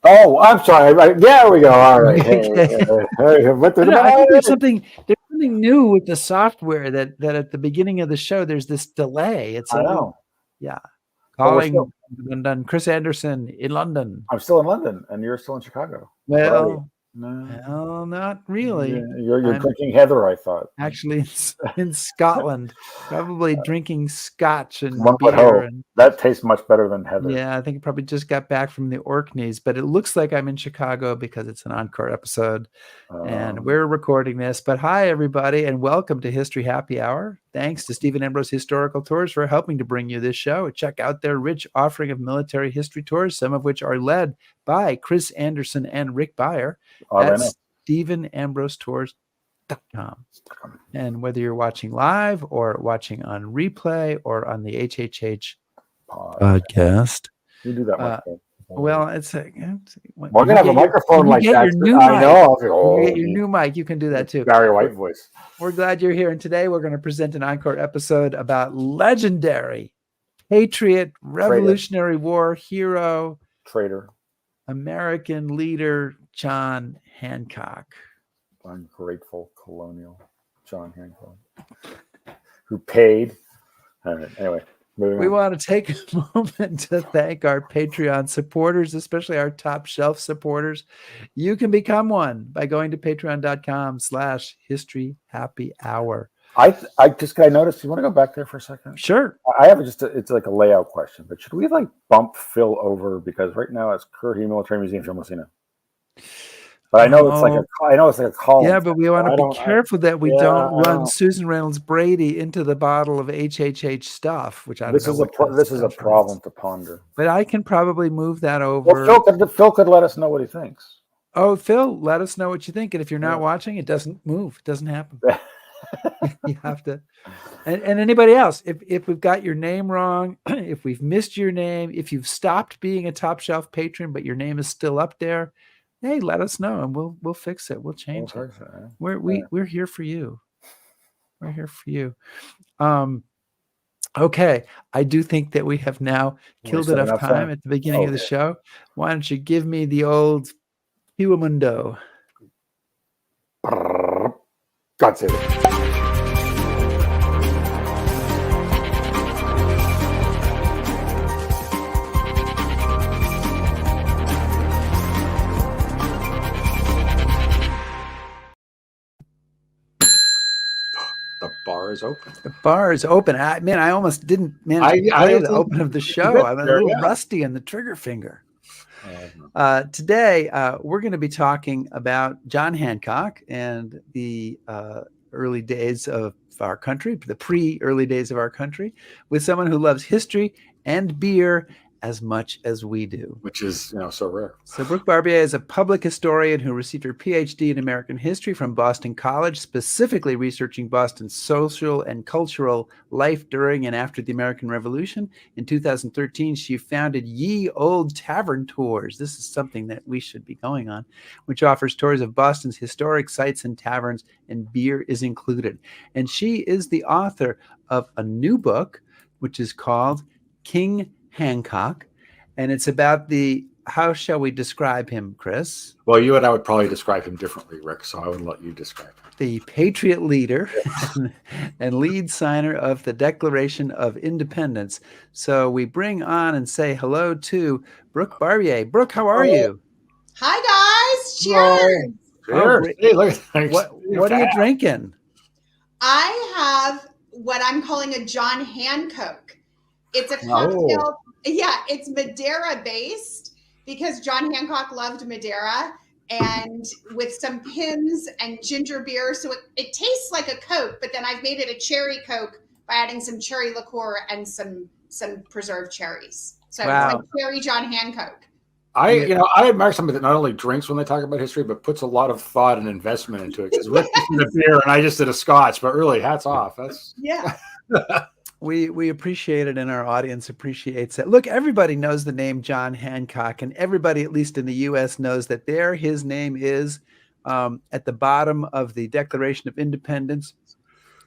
Oh, I'm sorry. There we go. All right. Hey, Okay. what I the, don't know. I think there's something new with the software that at the beginning of the show there's this delay. It's I a little know, yeah. but we're still. Calling London, Chris Anderson in London. I'm still in London, and you're still in Chicago. Where are you? Well, No, well, not really. you're I'm drinking Heather. I thought. actually in Scotland, probably drinking scotch One and would beer hope and that tastes much better than Heather. yeah, I think I probably just got back from the Orkneys, but it looks like I'm in Chicago because it's an encore episode and Um, we're recording this. But hi, everybody, and welcome to History Happy Hour. Thanks to Stephen Ambrose Historical Tours for helping to bring you this show. Check out their rich offering of military history tours, some of which are led by Chris Anderson and Rick Beyer oh, I at know. StephenAmbroseTours.com. And whether you're watching live or watching on replay or on the HHH podcast. You do that much better. Well, it's a when We're gonna have a microphone you like get that. your new I mic. know. I was like, When you get oh, your new mic, you can do that too. Barry White voice. We're glad you're here. And today we're going to present an encore episode about legendary patriot, Revolutionary War hero, Traitor, American leader John Hancock. ungrateful colonial John Hancock, who paid. All right. Anyway. We want to take a moment to thank our Patreon supporters, especially our top shelf supporters. You can become one by going to patreon.com/historyhappyhour. I noticed. You want to go back there for a second? Sure. I have it's like a layout question, but should we like bump Phil over because right now it's Currahee Military Museum, Phil Messina. But I know it's like a column. Yeah, but we want to be careful that we don't run don't. Susan Reynolds Brady into the bottle of HHH stuff, which I don't know. This is a problem to ponder. But I can probably move that over. Well, Phil could let us know what he thinks. Oh, Phil, let us know what you think. And if you're not watching, it doesn't move. It doesn't happen. You have to. And anybody else, if we've got your name wrong, if we've missed your name, if you've stopped being a top shelf patron, but your name is still up there, hey, let us know and we'll fix it. We'll change it. We're here for you. We're here for you. Okay. I do think that we have now killed enough time at the beginning of the show. Why don't you give me the old Huamundo? God save it. The bar is open. The bar is open. I almost didn't play the open of the show. I'm a little rusty on the trigger finger. Today, we're going to be talking about John Hancock and the early days of our country, the pre-early days of our country, with someone who loves history and beer as much as we do. Which is, so rare. So Brooke Barbier is a public historian who received her PhD in American history from Boston College, specifically researching Boston's social and cultural life during and after the American Revolution. In 2013, she founded Ye Old Tavern Tours. This is something that we should be going on, which offers tours of Boston's historic sites and taverns, and beer is included. And she is the author of a new book, which is called King Hancock, and it's about how shall we describe him, Chris? Well, you and I would probably describe him differently, Rick, so I would let you describe him. The patriot leader and lead signer of the Declaration of Independence. So we bring on and say hello to Brooke Barbier. Brooke, how are you? Hi, guys. Cheers. Cheers. Hey, look, what are you drinking? I have what I'm calling a John Hancock. It's a cocktail. Yeah, it's Madeira based because John Hancock loved Madeira, and with some pins and ginger beer. So it tastes like a Coke, but then I've made it a cherry Coke by adding some cherry liqueur and some preserved cherries. So It's like cherry John Hancock. I admire somebody that not only drinks when they talk about history, but puts a lot of thought and investment into it. Because Rick did a beer and I just did a scotch, but really, hats off. We appreciate it, and our audience appreciates it. Look, everybody knows the name John Hancock, and everybody, at least in the U.S., knows that his name is at the bottom of the Declaration of Independence,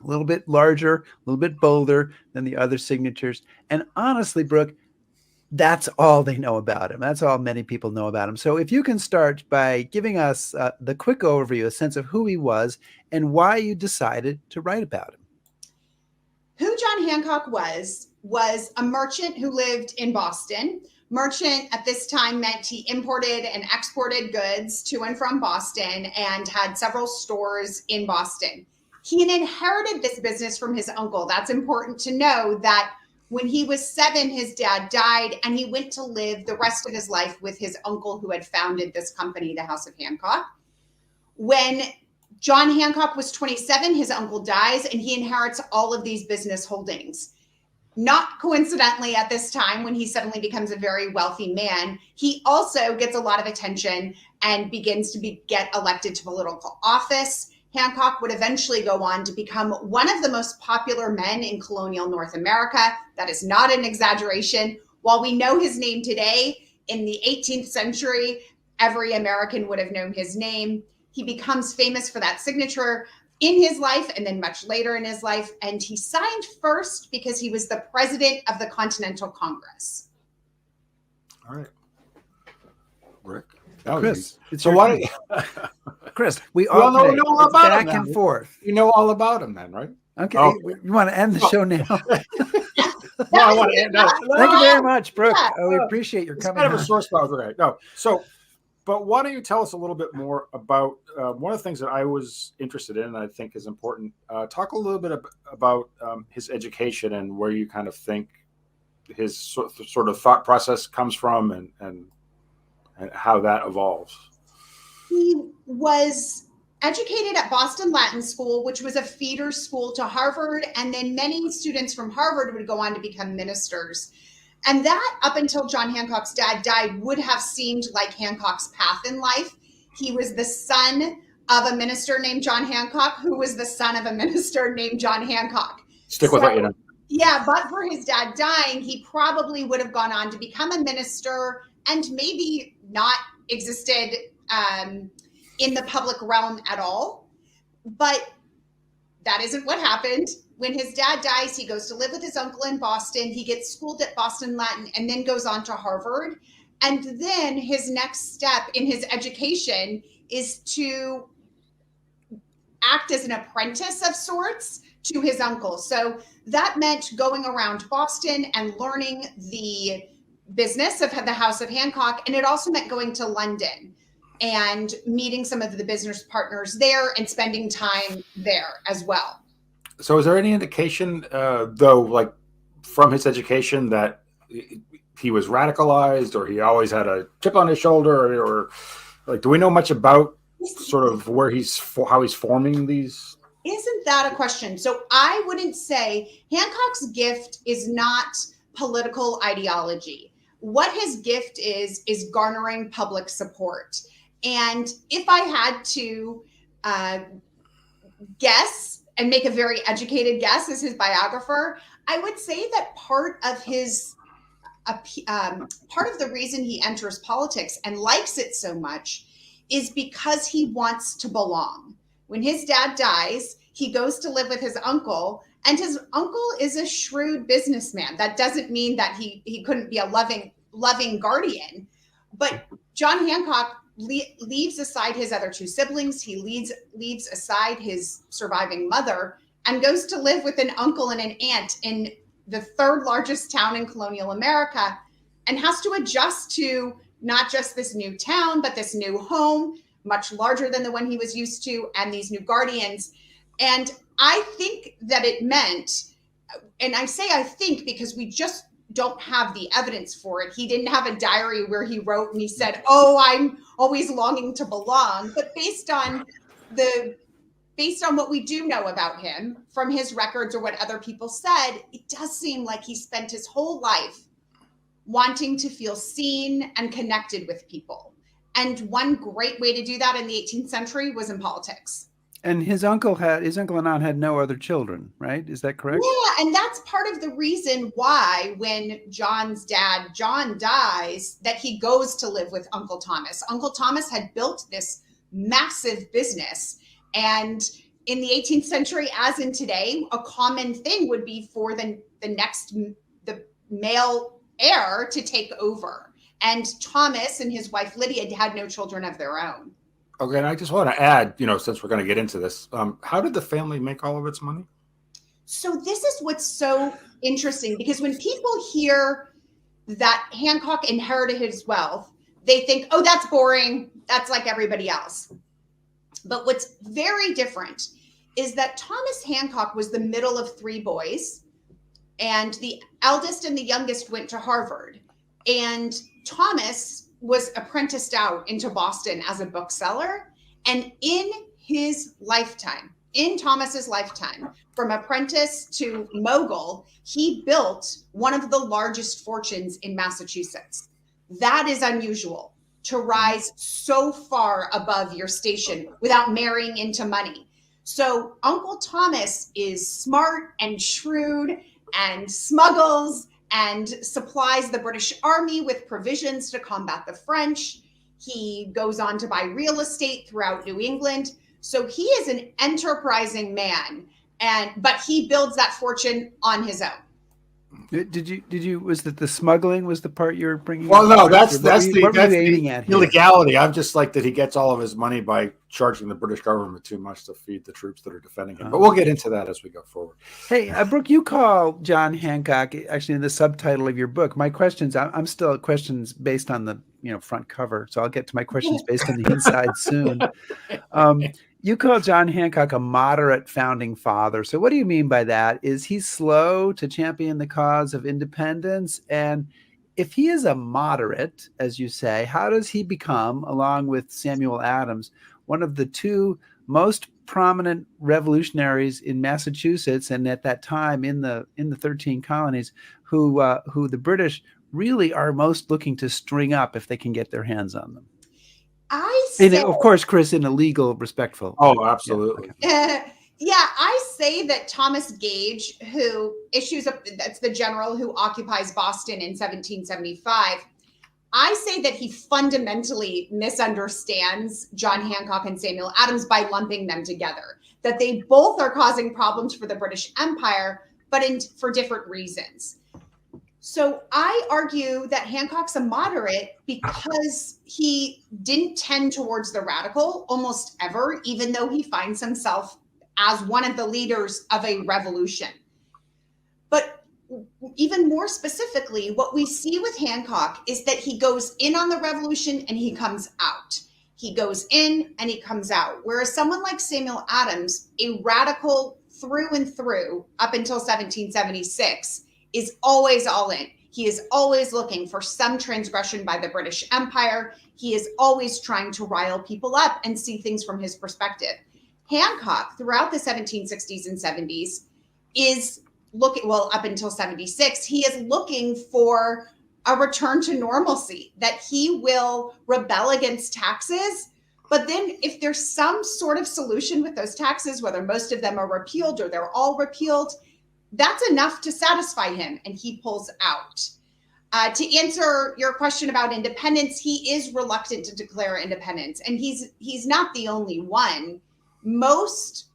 a little bit larger, a little bit bolder than the other signatures. And honestly, Brooke, That's all they know about him. That's all many people know about him. So if you can start by giving us the quick overview, a sense of who he was and why you decided to write about him. Who John Hancock was a merchant who lived in Boston. Merchant at this time meant he imported and exported goods to and from Boston and had several stores in Boston. He inherited this business from his uncle. That's important to know that when he was 7, his dad died, and he went to live the rest of his life with his uncle who had founded this company, the House of Hancock. When John Hancock was 27, his uncle dies, and he inherits all of these business holdings. Not coincidentally, at this time, when he suddenly becomes a very wealthy man, he also gets a lot of attention and begins to get elected to political office. Hancock would eventually go on to become one of the most popular men in colonial North America. That is not an exaggeration. While we know his name today, in the 18th century, every American would have known his name. He becomes famous for that signature in his life and then much later in his life. And he signed first because he was the president of the Continental Congress. All right. Rick? Chris, so why? Chris, we all alternate. know all about back him and forth. You know all about him then, right? Okay. You want to end the show now? No, I want to end. No. Thank you very much, Brooke. We appreciate your coming. It's kind of a sore spot with Rick. No, so. But why don't you tell us a little bit more about one of the things that I was interested in and I think is important. Talk a little bit about his education and where you kind of think his sort of thought process comes from and how that evolves. He was educated at Boston Latin School, which was a feeder school to Harvard. And then many students from Harvard would go on to become ministers. And that, up until John Hancock's dad died, would have seemed like Hancock's path in life. He was the son of a minister named John Hancock, who was the son of a minister named John Hancock. Stick with what you know. Yeah, but for his dad dying, he probably would have gone on to become a minister and maybe not existed in the public realm at all. But that isn't what happened. When his dad dies, he goes to live with his uncle in Boston. He gets schooled at Boston Latin and then goes on to Harvard. And then his next step in his education is to act as an apprentice of sorts to his uncle. So that meant going around Boston and learning the business of the House of Hancock. And it also meant going to London and meeting some of the business partners there and spending time there as well. So is there any indication, though, like from his education that he was radicalized or he always had a chip on his shoulder or like, do we know much about sort of where how he's forming these? Isn't that a question? So I wouldn't say Hancock's gift is not political ideology. What his gift is garnering public support. And if I had to guess and make a very educated guess as his biographer, I would say that part of the reason he enters politics and likes it so much is because he wants to belong. When his dad dies, he goes to live with his uncle, and his uncle is a shrewd businessman. That doesn't mean that he couldn't be a loving guardian, but John Hancock leaves aside his other 2 siblings. He leaves aside his surviving mother and goes to live with an uncle and an aunt in the 3rd largest town in colonial America and has to adjust to not just this new town, but this new home, much larger than the one he was used to, and these new guardians. And I think that it meant, and I say I think because we just don't have the evidence for it. He didn't have a diary where he wrote and he said, "Oh, I'm always longing to belong." But based on what we do know about him from his records or what other people said, it does seem like he spent his whole life wanting to feel seen and connected with people. And one great way to do that in the 18th century was in politics. And his uncle and aunt had no other children, right? Is that correct? Yeah, and that's part of the reason why when John's dad, John, dies, that he goes to live with Uncle Thomas. Uncle Thomas had built this massive business. And in the 18th century, as in today, a common thing would be for the male heir to take over. And Thomas and his wife Lydia had no children of their own. Okay, and I just want to add, since we're going to get into this, how did the family make all of its money? So this is what's so interesting, because when people hear that Hancock inherited his wealth, they think, oh, that's boring. That's like everybody else. But what's very different is that Thomas Hancock was the middle of three boys, and the eldest and the youngest went to Harvard. And Thomas was apprenticed out into Boston as a bookseller. And in Thomas's lifetime, from apprentice to mogul, he built one of the largest fortunes in Massachusetts. That is unusual, to rise so far above your station without marrying into money. So Uncle Thomas is smart and shrewd and smuggles and supplies the British Army with provisions to combat the French. He goes on to buy real estate throughout New England. So he is an enterprising man, but he builds that fortune on his own. Was that the smuggling was the part you were bringing? Well, no, that's the illegality. I'm just like that he gets all of his money by charging the British government too much to feed the troops that are defending him. But we'll get into that as we go forward. Hey, Brooke, you call John Hancock, actually in the subtitle of your book. My questions, I'm still questions based on the front cover, so I'll get to my questions based on the inside soon. You call John Hancock a moderate founding father. So what do you mean by that? Is he slow to champion the cause of independence? And if he is a moderate, as you say, how does he become, along with Samuel Adams, one of the two most prominent revolutionaries in Massachusetts and at that time in the 13 colonies, who the British really are most looking to string up if they can get their hands on them? Of course, Chris, in a legal, respectful. Oh, absolutely. Yeah, I say that Thomas Gage, that's the general who occupies Boston in 1775, I say that he fundamentally misunderstands John Hancock and Samuel Adams by lumping them together, that they both are causing problems for the British Empire, but for different reasons. So I argue that Hancock's a moderate because he didn't tend towards the radical almost ever, even though he finds himself as one of the leaders of a revolution. But even more specifically, what we see with Hancock is that he goes in on the revolution and he comes out. He goes in and he comes out. Whereas someone like Samuel Adams, a radical through and through up until 1776, is always all in. He is always looking for some transgression by the British Empire. He is always trying to rile people up and see things from his perspective. Hancock, throughout the 1760s and 70s, is looking, up until 76, he is looking for a return to normalcy, that he will rebel against taxes. But then if there's some sort of solution with those taxes, whether most of them are repealed or they're all repealed, that's enough to satisfy him, and he pulls out. To answer your question about independence, he is reluctant to declare independence, and he's not the only one. Most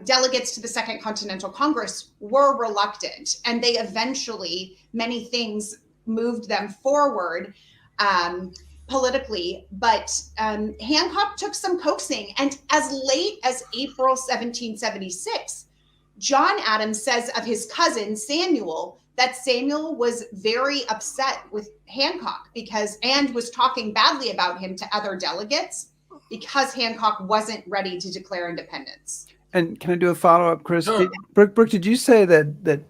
delegates to the Second Continental Congress were reluctant, and they eventually, many things moved them forward politically. But Hancock took some coaxing, and as late as April 1776, John Adams says of his cousin Samuel that Samuel was very upset with Hancock and was talking badly about him to other delegates because Hancock wasn't ready to declare independence. And can I do a follow-up, Chris? Sure. Brooke, did you say that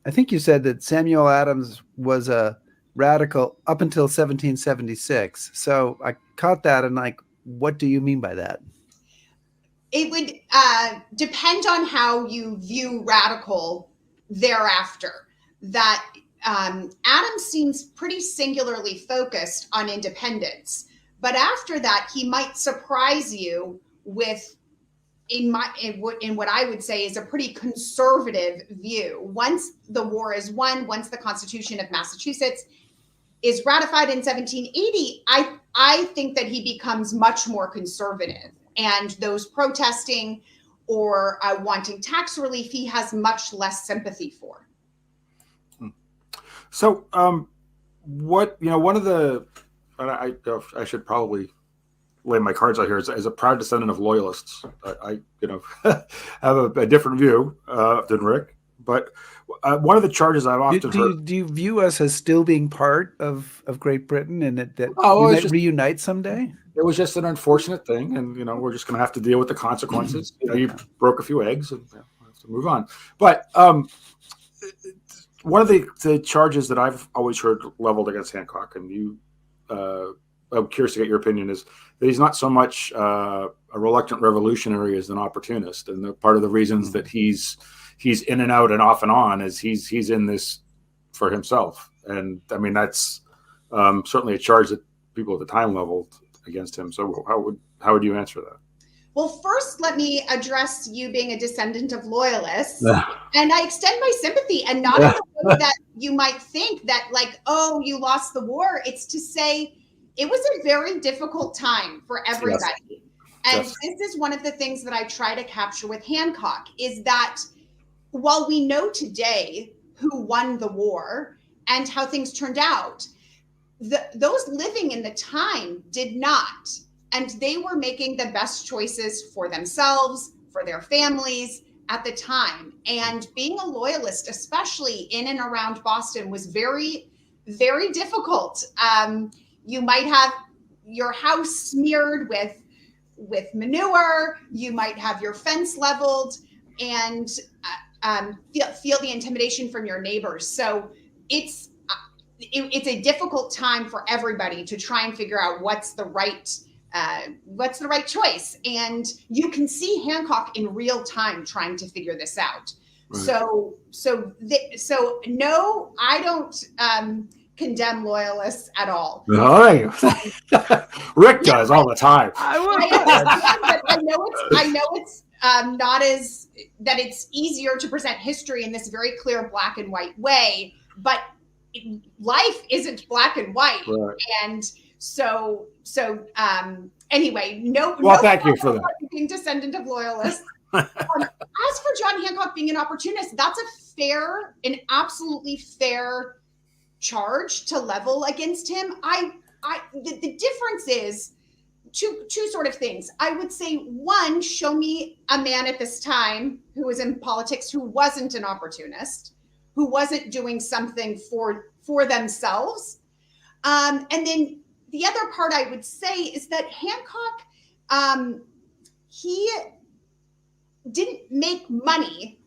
I think you said that Samuel Adams was a radical up until 1776. So I caught that and what do you mean by that? It would depend on how you view radical thereafter. That Adams seems pretty singularly focused on independence, but after that, he might surprise you with, in what I would say is a pretty conservative view. Once the war is won, once the Constitution of Massachusetts is ratified in 1780, I think that he becomes much more conservative. And those protesting or wanting tax relief, he has much less sympathy for. So, one of the, and I should probably lay my cards out here as a proud descendant of loyalists. I have a different view than Rick, but one of the charges I've often heard. Do you view us as still being part of Great Britain, and that Oh, we might reunite someday? It was just an unfortunate thing, and we're just going to have to deal with the consequences. You broke a few eggs, and we'll have to move on. But one of the charges that I've always heard leveled against Hancock, and I'm curious to get your opinion, is that he's not so much a reluctant revolutionary as an opportunist, and part of the reasons that he's in and out and off and on is he's in this for himself. And I mean, that's certainly a charge that people at the time leveled against him. So how would you answer that? Well, first, let me address you being a descendant of loyalists. And I extend my sympathy, and not in the way that you might think that, like, oh, you lost the war. It's to say it was a very difficult time for everybody. Yes. And this is one of the things that I try to capture with Hancock, is that while we know today who won the war and how things turned out, those living in the time did not. And they were making the best choices for themselves, for their families at the time. And being a loyalist, especially in and around Boston, was very, very difficult. You might have your house smeared with manure. You might have your fence leveled, and feel the intimidation from your neighbors. So it's a difficult time for everybody to try and figure out what's the right choice. And you can see Hancock in real time trying to figure this out. Right. So no, I don't condemn loyalists at all. All right. Rick does all the time. I know it's not as that it's easier to present history in this very clear black and white way, but life isn't black and white. Right. And so anyway, thank you for that. Being descendant of loyalists. As for John Hancock being an opportunist, that's an absolutely fair charge to level against him. The difference is two sort of things. I would say, one, show me a man at this time who was in politics who wasn't an opportunist, who wasn't doing something for themselves. And then the other part I would say is that Hancock, he didn't make money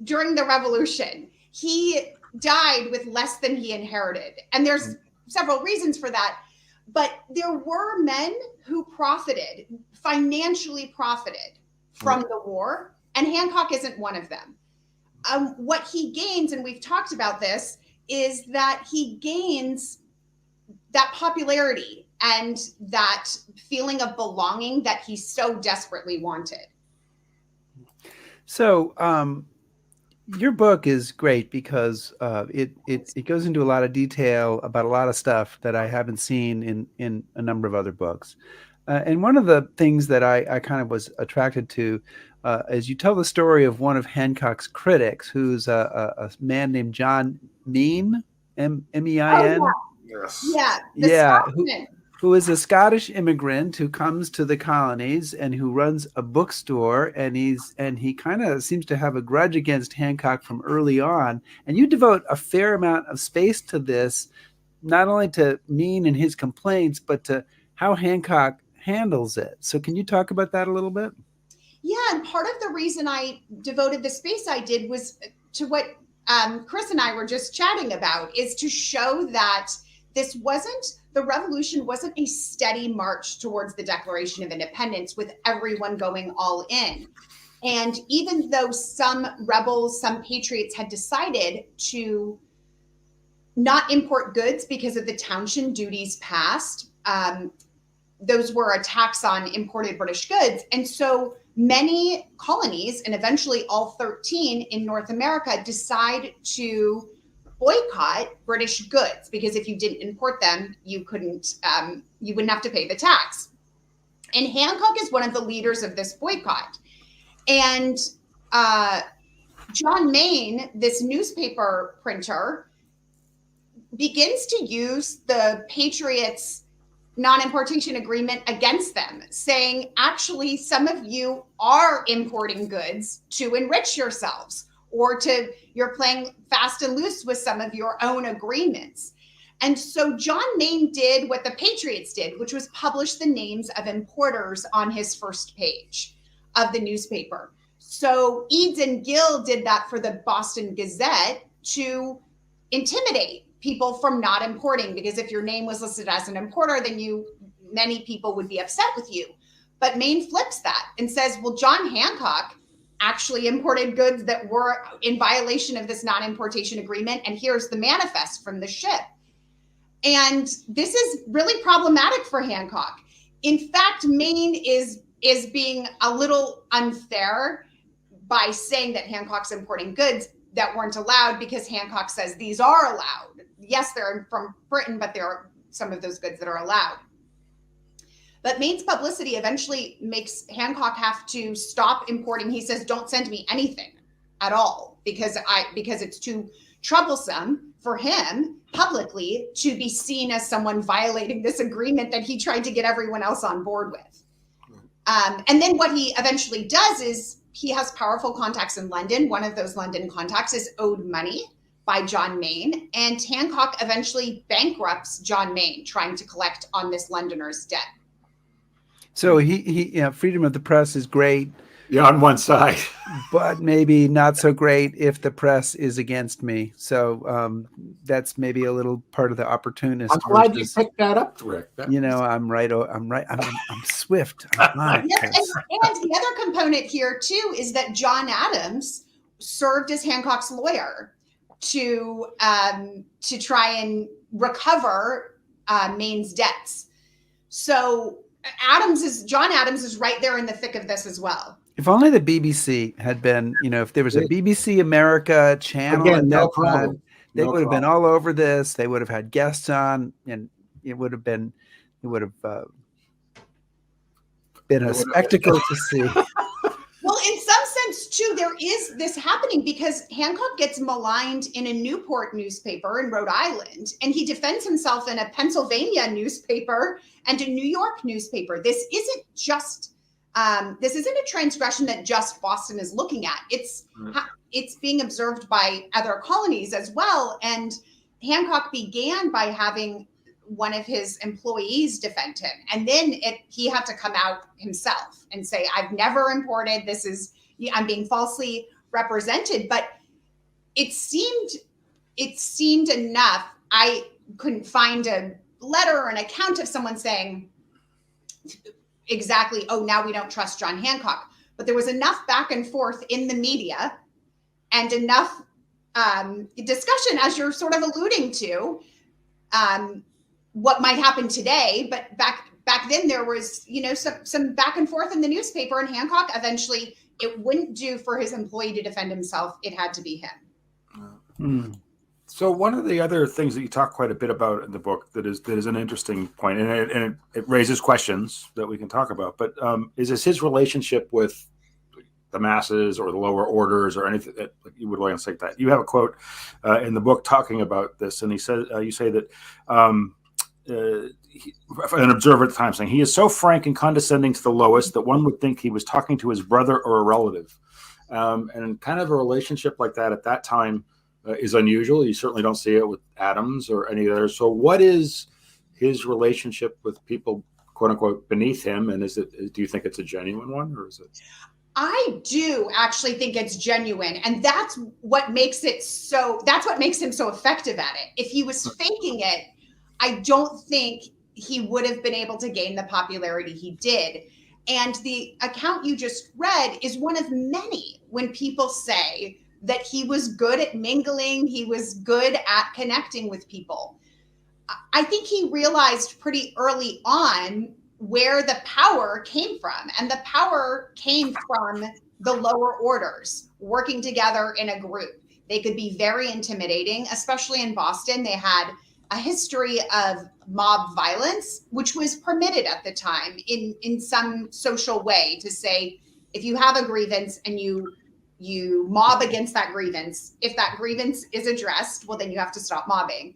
during the Revolution. He died with less than he inherited. And there's several reasons for that. But there were men who financially profited from the war, and Hancock isn't one of them. What he gains, and we've talked about this, is that he gains that popularity and that feeling of belonging that he so desperately wanted. So your book is great because it goes into a lot of detail about a lot of stuff that I haven't seen in a number of other books. And one of the things that I kind of was attracted to is you tell the story of one of Hancock's critics, who's a man named John Mean, M-E-I-N. Oh, yeah. Yeah. Who is a Scottish immigrant who comes to the colonies and who runs a bookstore, and he kind of seems to have a grudge against Hancock from early on. And you devote a fair amount of space to this, not only to Mean and his complaints, but to how Hancock handles it. So can you talk about that a little bit? Yeah, and part of the reason I devoted the space I did was to what Chris and I were just chatting about, is to show that the revolution wasn't a steady march towards the Declaration of Independence with everyone going all in. And even though some rebels, some patriots had decided to not import goods because of the Townshend duties passed, those were a tax on imported British goods. And so many colonies, and eventually all 13 in North America, decide to boycott British goods, because if you didn't import them, you wouldn't have to pay the tax. And Hancock is one of the leaders of this boycott. And John Main, this newspaper printer, begins to use the Patriots non-importation agreement against them, saying, actually, some of you are importing goods to enrich yourselves, or you're playing fast and loose with some of your own agreements. And so John Main did what the Patriots did, which was publish the names of importers on his first page of the newspaper. So Eads and Gill did that for the Boston Gazette to intimidate people from not importing, because if your name was listed as an importer, then many people would be upset with you. But Maine flips that and says, well, John Hancock actually imported goods that were in violation of this non-importation agreement, and here's the manifest from the ship. And this is really problematic for Hancock. In fact, Maine is being a little unfair by saying that Hancock's importing goods that weren't allowed, because Hancock says these are allowed. Yes, they're from Britain, but there are some of those goods that are allowed. But Maine's publicity eventually makes Hancock have to stop importing. He says, don't send me anything at all, because it's too troublesome for him publicly to be seen as someone violating this agreement that he tried to get everyone else on board with. And then what he eventually does is he has powerful contacts in London. One of those London contacts is owed money by John Main, and Hancock eventually bankrupts John Main, trying to collect on this Londoner's debt. So freedom of the press is great. Yeah, on one side, but maybe not so great if the press is against me. So that's maybe a little part of the opportunist. I'm glad you picked that up, Rick. I'm right. I'm swift. I'm on it. And the other component here too is that John Adams served as Hancock's lawyer to try and recover Maine's debts. So John Adams is right there in the thick of this as well. If only the BBC had been, if there was a BBC America channel at that time, they would have been all over this. They would have had guests on, and it would have been a spectacle to see. Well, in some sense, too, there is this happening because Hancock gets maligned in a Newport newspaper in Rhode Island, and he defends himself in a Pennsylvania newspaper and a New York newspaper. This isn't a transgression that just Boston is looking at. It's being observed by other colonies as well. And Hancock began by having one of his employees defend him. And then he had to come out himself and say, I've never imported, I'm being falsely represented. But it seemed enough. I couldn't find a letter or an account of someone saying exactly, oh, now we don't trust John Hancock. But there was enough back and forth in the media and enough discussion, as you're sort of alluding to, what might happen today. But back then there was, some back and forth in the newspaper, and Hancock eventually, it wouldn't do for his employee to defend himself. It had to be him. So one of the other things that you talk quite a bit about in the book that is an interesting point, and it raises questions that we can talk about, but is his relationship with the masses or the lower orders or anything that you would want to say that. You have a quote in the book talking about this, and you say that an observer at the time saying, he is so frank and condescending to the lowest that one would think he was talking to his brother or a relative. And kind of a relationship like that at that time is unusual. You certainly don't see it with Adams or any others. So what is his relationship with people, quote unquote, beneath him? And do you think it's a genuine one, or is it? I do actually think it's genuine. And that's what makes him so effective at it. If he was faking it, I don't think he would have been able to gain the popularity he did. And the account you just read is one of many when people say that he was good at mingling, he was good at connecting with people. I think he realized pretty early on where the power came from. And the power came from the lower orders working together in a group. They could be very intimidating, especially in Boston. They had a history of mob violence, which was permitted at the time in some social way, to say, if you have a grievance and you mob against that grievance, if that grievance is addressed, well, then you have to stop mobbing.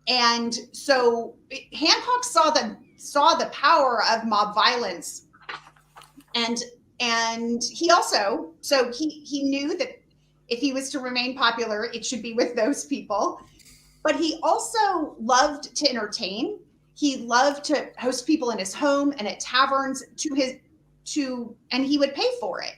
And so Hancock saw the power of mob violence, and he also, so he knew that if he was to remain popular, it should be with those people. But he also loved to entertain. He loved to host people in his home and at taverns and he would pay for it.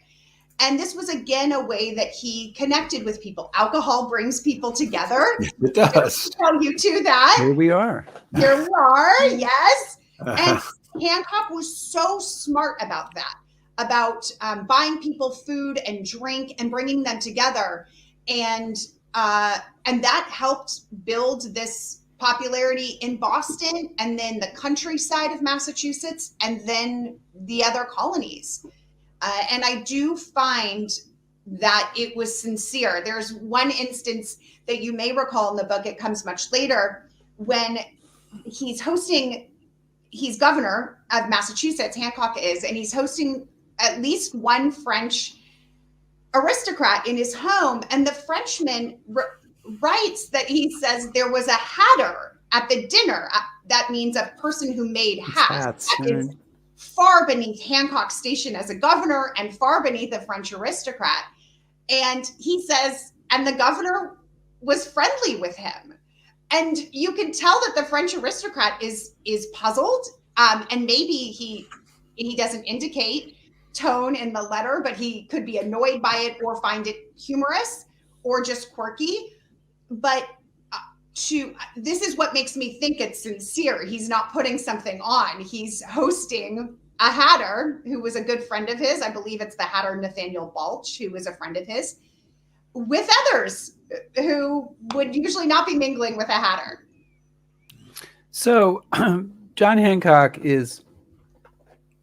And this was again a way that he connected with people. Alcohol brings people together. It does. I'll tell you to that. Here we are. Here we are. Yes. And Hancock was so smart about that, about buying people food and drink and bringing them together, and that helped build this popularity in Boston, and then the countryside of Massachusetts, and then the other colonies. And I do find that it was sincere. There's one instance that you may recall in the book, it comes much later, when he's governor of Massachusetts, Hancock is, and he's hosting at least one French aristocrat in his home. And the Frenchman writes that he says there was a hatter at the dinner. That means a person who made hats. That is far beneath Hancock's station as a governor and far beneath a French aristocrat. And he says, and the governor was friendly with him. And you can tell that the French aristocrat is puzzled. And maybe he doesn't indicate tone in the letter, but he could be annoyed by it or find it humorous or just quirky. But this is what makes me think it's sincere. He's not putting something on. He's hosting a hatter who was a good friend of his. I believe it's the hatter Nathaniel Balch, who was a friend of his, with others who would usually not be mingling with a hatter. So John Hancock is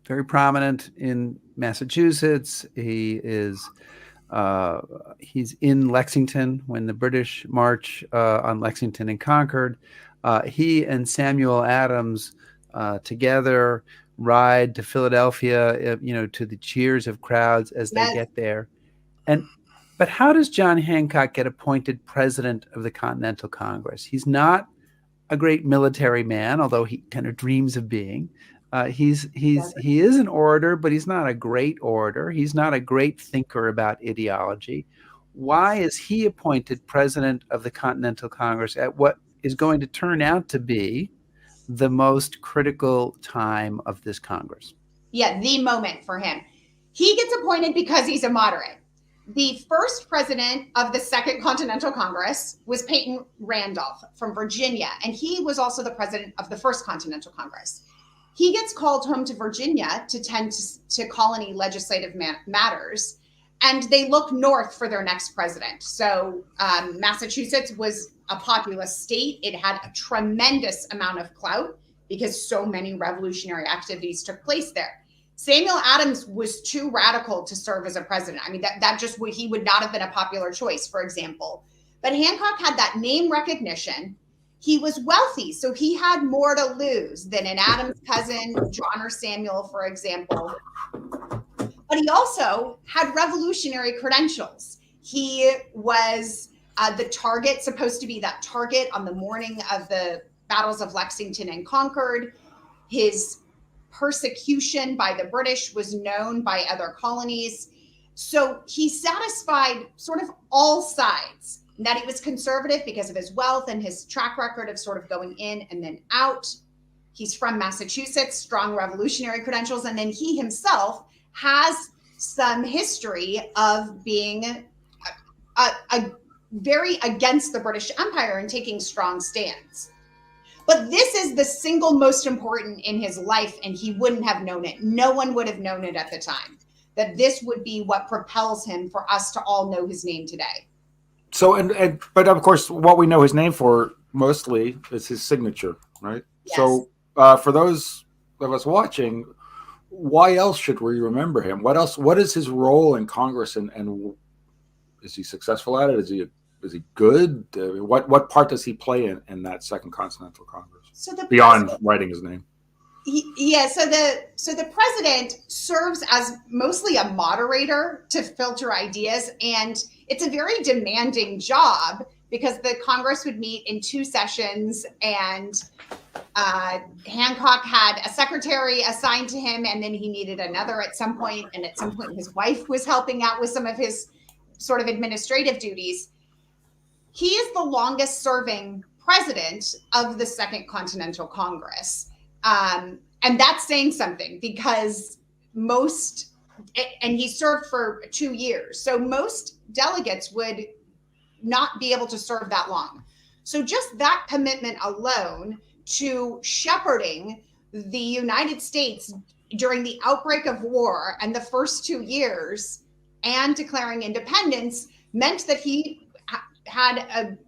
very prominent in Massachusetts. He's in Lexington when the British march on Lexington and Concord. He and Samuel Adams together ride to Philadelphia, to the cheers of crowds as they get there. But how does John Hancock get appointed president of the Continental Congress? He's not a great military man, although he kind of dreams of being. He is an orator, but he's not a great orator. He's not a great thinker about ideology. Why is he appointed president of the Continental Congress at what is going to turn out to be the most critical time of this Congress? Yeah, the moment for him. He gets appointed because he's a moderate. The first president of the Second Continental Congress was Peyton Randolph from Virginia, and he was also the president of the First Continental Congress. He gets called home to Virginia to tend to colony legislative matters, and they look north for their next president. So Massachusetts was a populous state. It had a tremendous amount of clout because so many revolutionary activities took place there. Samuel Adams was too radical to serve as a president. I mean, he would not have been a popular choice, for example. But Hancock had that name recognition. He was wealthy, so he had more to lose than an Adams cousin, John or Samuel, for example. But he also had revolutionary credentials. He was supposed to be that target on the morning of the battles of Lexington and Concord. His persecution by the British was known by other colonies. So he satisfied sort of all sides. That he was conservative because of his wealth and his track record of sort of going in and then out. He's from Massachusetts, strong revolutionary credentials. And then he himself has some history of being a very against the British Empire and taking strong stands. But this is the single most important in his life, and he wouldn't have known it. No one would have known it at the time, that this would be what propels him for us to all know his name today. So, but of course, what we know his name for mostly is his signature, right? Yes. So, for those of us watching, why else should we remember him? What else? What is his role in Congress, and is he successful at it? Is he good? What part does he play in that Second Continental Congress? So beyond writing his name. So the president serves as mostly a moderator to filter ideas, and it's a very demanding job because the Congress would meet in 2 sessions, and Hancock had a secretary assigned to him, and then he needed another at some point. And at some point, his wife was helping out with some of his sort of administrative duties. He is the longest serving president of the Second Continental Congress. And that's saying something, because and he served for 2 years. So most delegates would not be able to serve that long. So just that commitment alone to shepherding the United States during the outbreak of war and the first 2 years and declaring independence meant that he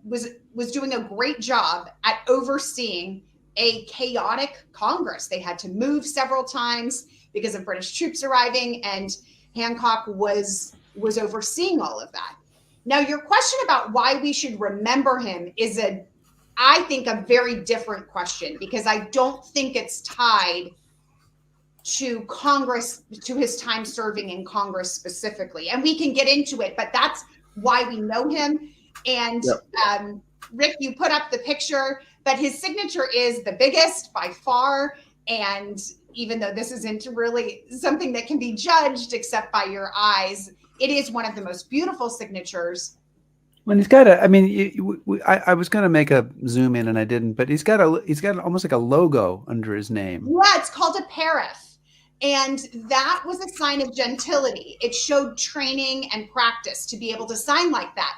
was doing a great job at overseeing a chaotic Congress. They had to move several times because of British troops arriving, and Hancock was overseeing all of that. Now, your question about why we should remember him is I think, a very different question, because I don't think it's tied to Congress, to his time serving in Congress specifically. And we can get into it, but that's why we know him. And Rick, you put up the picture, but his signature is the biggest by far. And even though this isn't really something that can be judged except by your eyes, it is one of the most beautiful signatures. When he's got I was going to make a zoom in and I didn't, but he's got almost like a logo under his name. Yeah, it's called a parif. And that was a sign of gentility. It showed training and practice to be able to sign like that.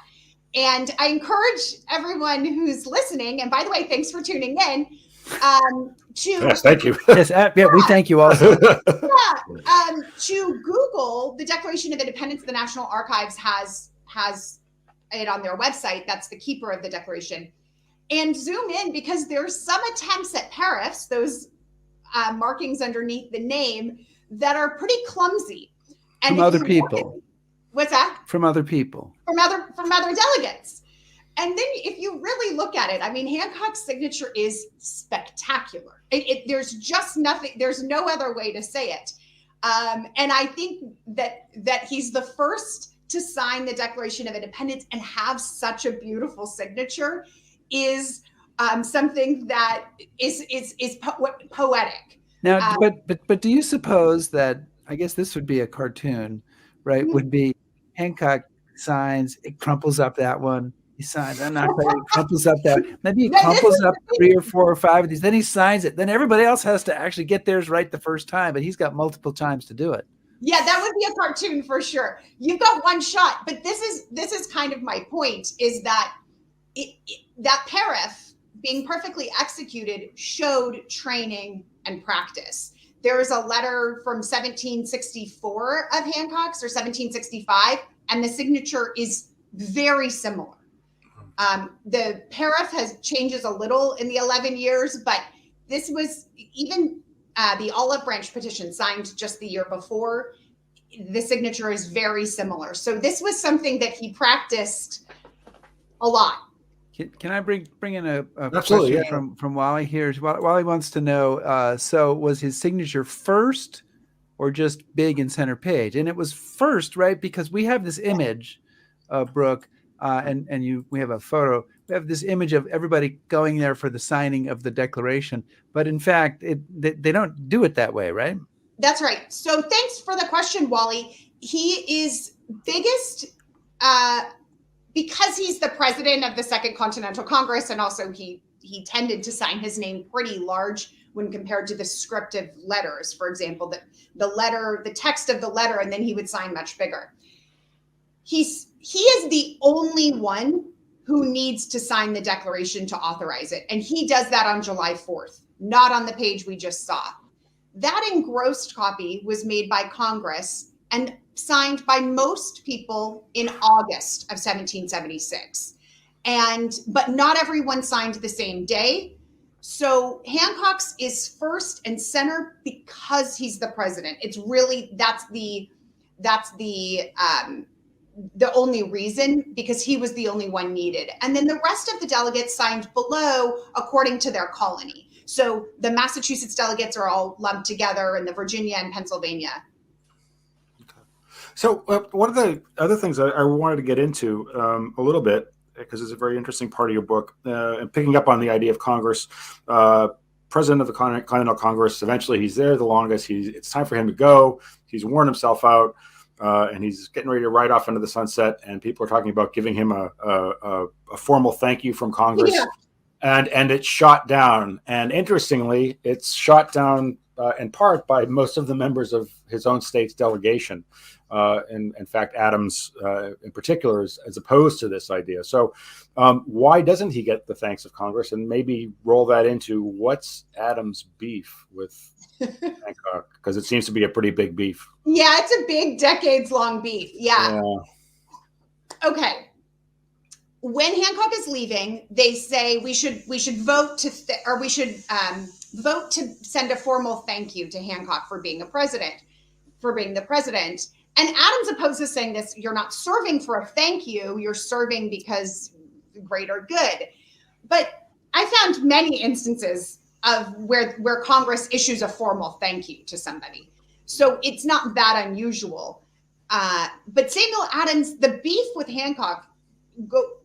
And I encourage everyone who's listening, and by the way, thanks for tuning in, yes, thank you. Yes, we thank you also. To Google the Declaration of Independence. The National Archives has it on their website. That's the keeper of the Declaration. And zoom in, because there's some attempts at parifs, those markings underneath the name, that are pretty clumsy. And from other people. What's that? From other people. From other delegates. And then if you really look at it, I mean, Hancock's signature is spectacular. There's just nothing, there's no other way to say it. And I think that he's the first to sign the Declaration of Independence and have such a beautiful signature is something that is poetic. Now, but do you suppose that, I guess this would be a cartoon, right? Mm-hmm. Would be Hancock signs, it crumples up that one. He signs, I'm not quite, crumples up that. Maybe he crumples up 3 or 4 or 5 of these. Then he signs it. Then everybody else has to actually get theirs right the first time, but he's got multiple times to do it. Yeah, that would be a cartoon for sure. You've got one shot, but this is kind of my point, is that that parif being perfectly executed showed training and practice. There is a letter from 1764 of Hancock's, or 1765, and the signature is very similar. The parif changes a little in the 11 years, but this was even the Olive Branch petition signed just the year before. The signature is very similar. So this was something that he practiced a lot. Can I bring in a question from Wally here? Wally wants to know, so was his signature first or just big in center page? And it was first, right? Because we have this image of Brooke, we have a photo. We have this image of everybody going there for the signing of the Declaration. But in fact, they don't do it that way, right? That's right. So thanks for the question, Wally. He is biggest because he's the president of the Second Continental Congress, and also he tended to sign his name pretty large when compared to the script of letters. For example, the text of the letter, and then he would sign much bigger. He is the only one who needs to sign the Declaration to authorize it. And he does that on July 4th, not on the page we just saw. That engrossed copy was made by Congress and signed by most people in August of 1776. But not everyone signed the same day. So Hancock's is first and center because he's the president. It's really, that's the only reason, because he was the only one needed. And then the rest of the delegates signed below according to their colony. So the Massachusetts delegates are all lumped together, and the Virginia and Pennsylvania. Okay. So one of the other things I wanted to get into a little bit because it's a very interesting part of your book, and picking up on the idea of Congress. President of the Continental Congress. Eventually, he's there the longest. It's time for him to go. He's worn himself out, and he's getting ready to ride off into the sunset. And people are talking about giving him a formal thank you from Congress. Yeah. And it's shot down. And interestingly, it's shot down in part by most of the members of his own state's delegation. In fact, Adams in particular is opposed to this idea. So why doesn't he get the thanks of Congress? And maybe roll that into what's Adams' beef with Hancock? Because it seems to be a pretty big beef. Yeah, it's a big decades-long beef. Yeah. Okay. When Hancock is leaving, they say we should vote to vote to send a formal thank you to Hancock for being the president. And Adams opposes, saying this: you're not serving for a thank you, you're serving because greater good. But I found many instances of where Congress issues a formal thank you to somebody. So it's not that unusual. But Samuel Adams, the beef with Hancock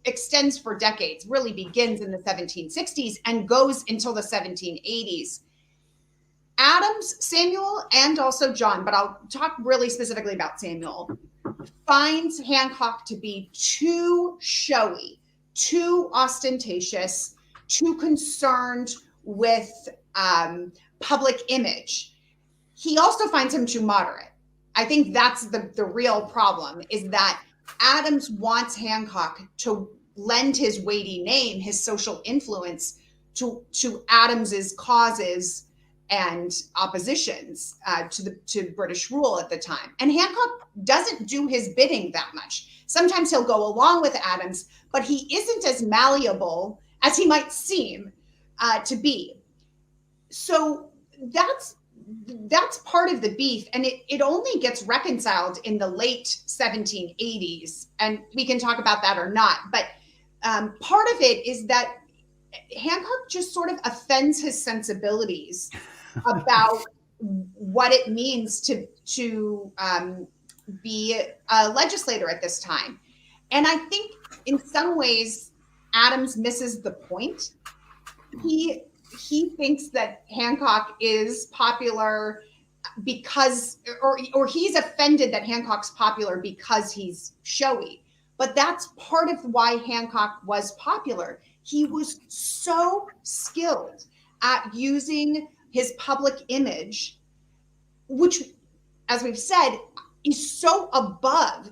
extends for decades, really begins in the 1760s and goes until the 1780s. Adams, Samuel, and also John, but I'll talk really specifically about Samuel, finds Hancock to be too showy, too ostentatious, too concerned with public image. He also finds him too moderate. I think that's the real problem, is that Adams wants Hancock to lend his weighty name, his social influence, to Adams's causes and oppositions to British rule at the time. And Hancock doesn't do his bidding that much. Sometimes he'll go along with Adams, but he isn't as malleable as he might seem to be. So that's part of the beef, and it only gets reconciled in the late 1780s, and we can talk about that or not. But part of it is that Hancock just sort of offends his sensibilities about what it means to be a legislator at this time. And I think in some ways, Adams misses the point. He thinks that Hancock is popular because, or he's offended that Hancock's popular because he's showy. But that's part of why Hancock was popular. He was so skilled at using his public image, which, as we've said, is so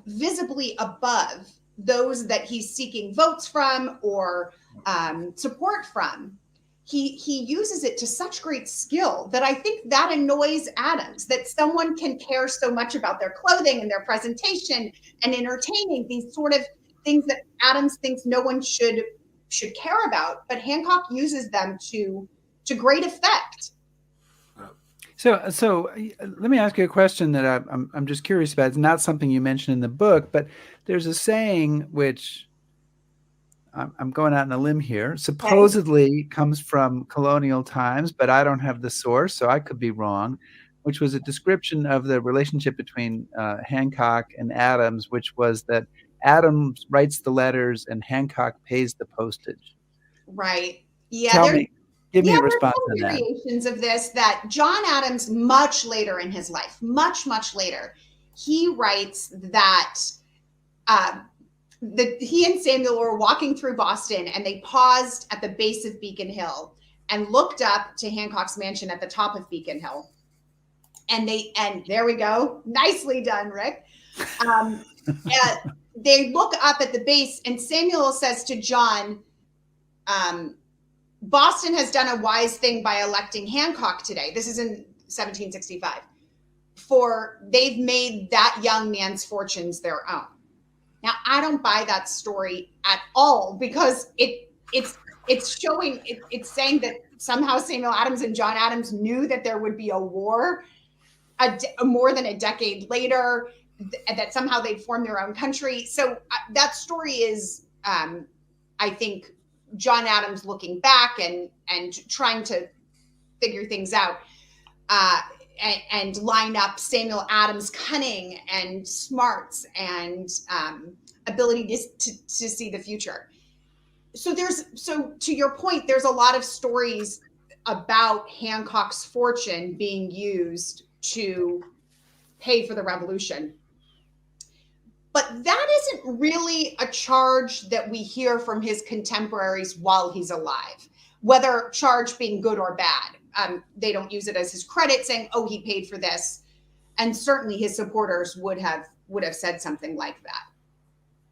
visibly above those that he's seeking votes from or support from. He uses it to such great skill that I think that annoys Adams, that someone can care so much about their clothing and their presentation and entertaining, these sort of things that Adams thinks no one should care about, but Hancock uses them to great effect. So let me ask you a question that I'm just curious about. It's not something you mentioned in the book, but there's a saying which I'm going out on a limb here, supposedly comes from colonial times, but I don't have the source, so I could be wrong, which was a description of the relationship between Hancock and Adams, which was that Adams writes the letters and Hancock pays the postage. Right. Yeah. Give me a response on that. Variations of this that John Adams, much later in his life, much later, he writes that he and Samuel were walking through Boston and they paused at the base of Beacon Hill and looked up to Hancock's mansion at the top of Beacon Hill. And there we go. Nicely done, Rick. They look up at the base and Samuel says to John, Boston has done a wise thing by electing Hancock today. This is in 1765. For they've made that young man's fortunes their own. Now, I don't buy that story at all because it's saying that somehow Samuel Adams and John Adams knew that there would be a war more than a decade later, that somehow they'd form their own country. So that story is, I think, John Adams looking back and trying to figure things out and line up Samuel Adams' cunning and smarts and ability to see the future. So to your point, there's a lot of stories about Hancock's fortune being used to pay for the revolution. But that isn't really a charge that we hear from his contemporaries while he's alive, whether charge being good or bad. They don't use it as his credit, saying, "Oh, he paid for this," and certainly his supporters would have said something like that.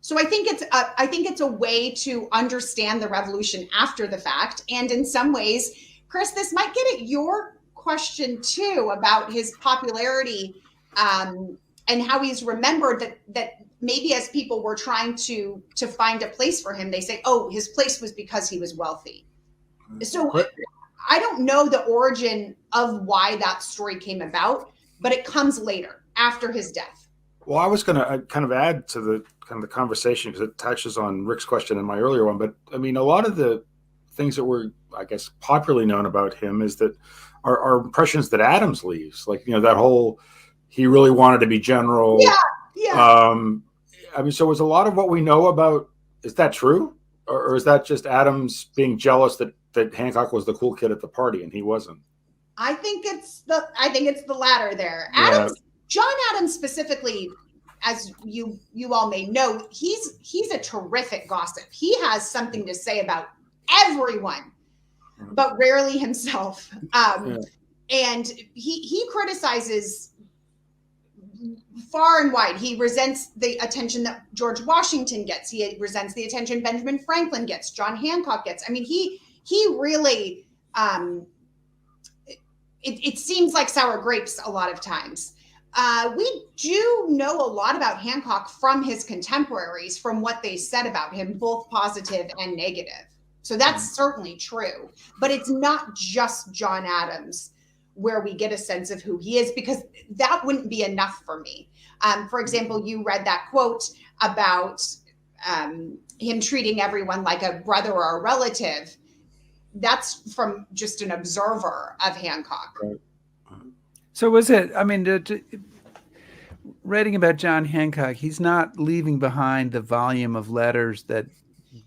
So I think it's a way to understand the revolution after the fact, and in some ways, Chris, this might get at your question too about his popularity and how he's remembered. That maybe as people were trying to find a place for him, they say, "Oh, his place was because he was wealthy." So I don't know the origin of why that story came about, but it comes later after his death. Well, I was going to kind of add to the kind of the conversation because it touches on Rick's question in my earlier one. But I mean, a lot of the things that were, I guess, popularly known about him is that are impressions that Adams leaves. Like, that whole, he really wanted to be general. Yeah. I mean, so was a lot of what we know about, is that true? Or is that just Adams being jealous that Hancock was the cool kid at the party and he wasn't? I think it's the latter there. Yeah. John Adams specifically, as you all may know, he's a terrific gossip. He has something to say about everyone, but rarely himself. And he criticizes far and wide. He resents the attention that George Washington gets. He resents the attention Benjamin Franklin gets, John Hancock gets. I mean, he really, it seems like sour grapes a lot of times. We do know a lot about Hancock from his contemporaries, from what they said about him, both positive and negative. So that's certainly true. But it's not just John Adams where we get a sense of who he is, because that wouldn't be enough for me. For example, you read that quote about him treating everyone like a brother or a relative. That's from just an observer of Hancock. Right. So was it, I mean, writing about John Hancock, he's not leaving behind the volume of letters, that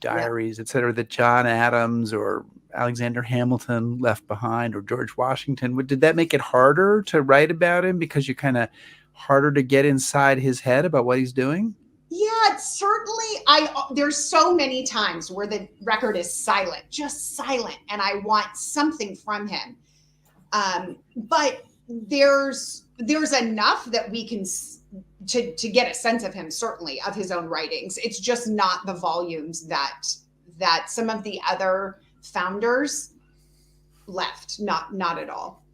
diaries, et cetera, that John Adams or Alexander Hamilton left behind, or George Washington. Did that make it harder to write about him because you're kind of harder to get inside his head about what he's doing? Yeah, certainly. There's so many times where the record is silent, just silent, and I want something from him. But there's enough that we can to get a sense of him, certainly, of his own writings. It's just not the volumes that some of the other founders left. Not at all.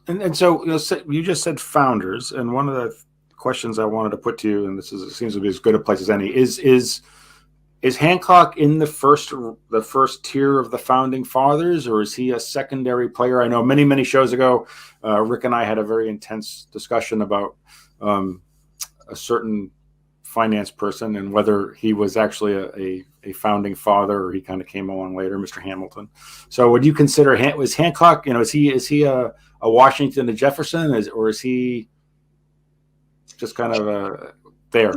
And so you just said founders, and one of the questions I wanted to put to you, and it seems to be as good a place as any, is Hancock in the first tier of the founding fathers, or is he a secondary player? I know many shows ago, Rick and I had a very intense discussion about a certain finance person and whether he was actually a founding father or he kind of came along later, Mr. Hamilton. So would you consider was Hancock, is he a Washington, a Jefferson, or is he just kind of there?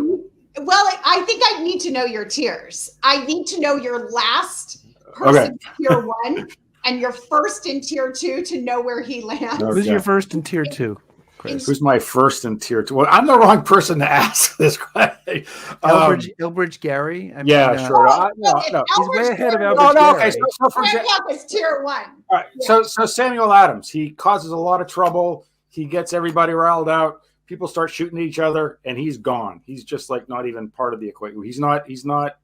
Well, I think I need to know your tiers. I need to know your last person in tier 1 and your first in tier 2 to know where he lands. Okay. Who's your first in tier 2, Chris? Who's my first in tier 2? Well, I'm the wrong person to ask this question. Elbridge Gary? I mean, sure. No. He's way ahead of Elbridge Gary. Okay, so Hancock is tier 1. All right. Yeah. So Samuel Adams, he causes a lot of trouble. He gets everybody riled out. People start shooting at each other, and he's gone. He's just like not even part of the equation. He's not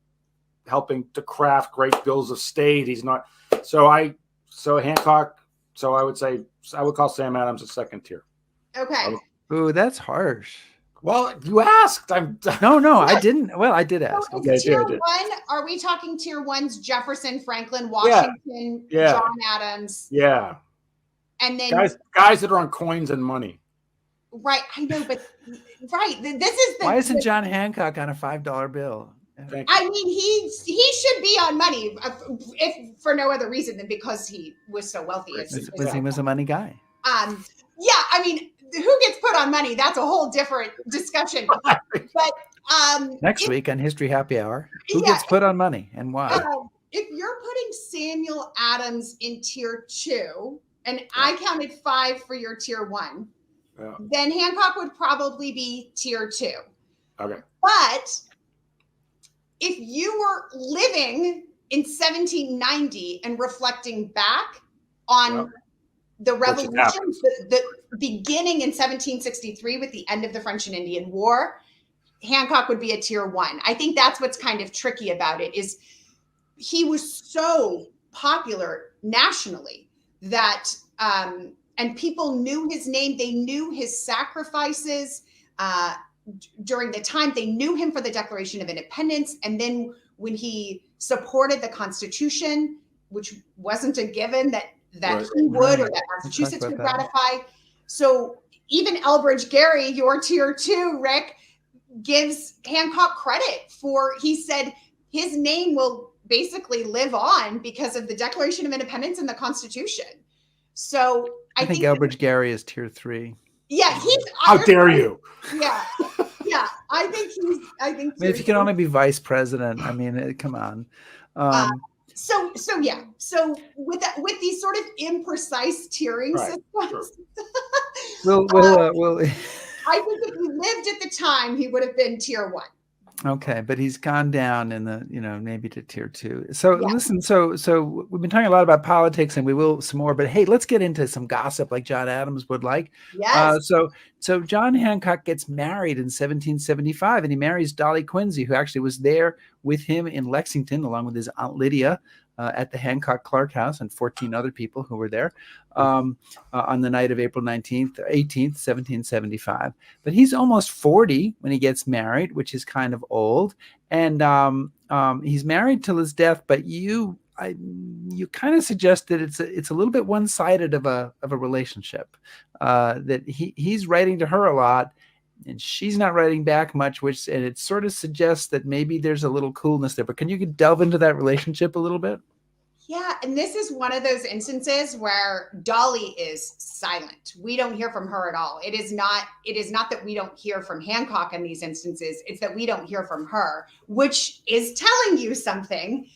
helping to craft great bills of state. He's not. So Hancock. So I would call Sam Adams a second tier. Okay. Ooh, that's harsh. Well, you asked. No, I didn't. Well, I did ask. Okay. Tier 1. Are we talking tier 1's Jefferson, Franklin, Washington, John Adams? Yeah. And then guys that are on coins and money. Right, I know, but this is why isn't John Hancock on a $5 bill? I mean, he should be on money, if for no other reason than because he was so wealthy. He was a money guy. Yeah, I mean, who gets put on money? That's a whole different discussion. But next week on History Happy Hour, who gets put on money and why? if you're putting Samuel Adams in tier 2, and I counted 5 for your tier 1, then Hancock would probably be tier 2. Okay. But if you were living in 1790 and reflecting back on the revolution, the beginning in 1763 with the end of the French and Indian War, Hancock would be a tier 1. I think that's what's kind of tricky about it, is he was so popular nationally that, and people knew his name. They knew his sacrifices during the time. They knew him for the Declaration of Independence. And then when he supported the Constitution, which wasn't a given that he would or that Massachusetts would ratify. So even Elbridge Gerry, your tier 2, Rick, gives Hancock credit for, he said his name will basically live on because of the Declaration of Independence and the Constitution. So I think Elbridge Gerry is tier 3. Yeah, he's. How dare you? Yeah, I think he's. I think. I mean, if you can only be vice president, I mean, come on. So yeah. So with these sort of imprecise tiering systems, we'll I think if he lived at the time, he would have been tier 1. Okay, but he's gone down in the, maybe to tier 2. So listen, so we've been talking a lot about politics, and we will some more, but hey, let's get into some gossip like John Adams would like. Yes. So John Hancock gets married in 1775, and he marries Dolly Quincy, who actually was there with him in Lexington, along with his Aunt Lydia, at the Hancock Clark House, and 14 other people who were there on the night of April 18th, 1775. But he's almost 40 when he gets married, which is kind of old. And he's married till his death. But you kind of suggest that it's a little bit one-sided of a relationship. That he's writing to her a lot, and she's not writing back much, and it sort of suggests that maybe there's a little coolness there. But can you delve into that relationship a little bit? Yeah, and this is one of those instances where Dolly is silent. We don't hear from her at all. It is not that we don't hear from Hancock in these instances. It's that we don't hear from her, which is telling you something.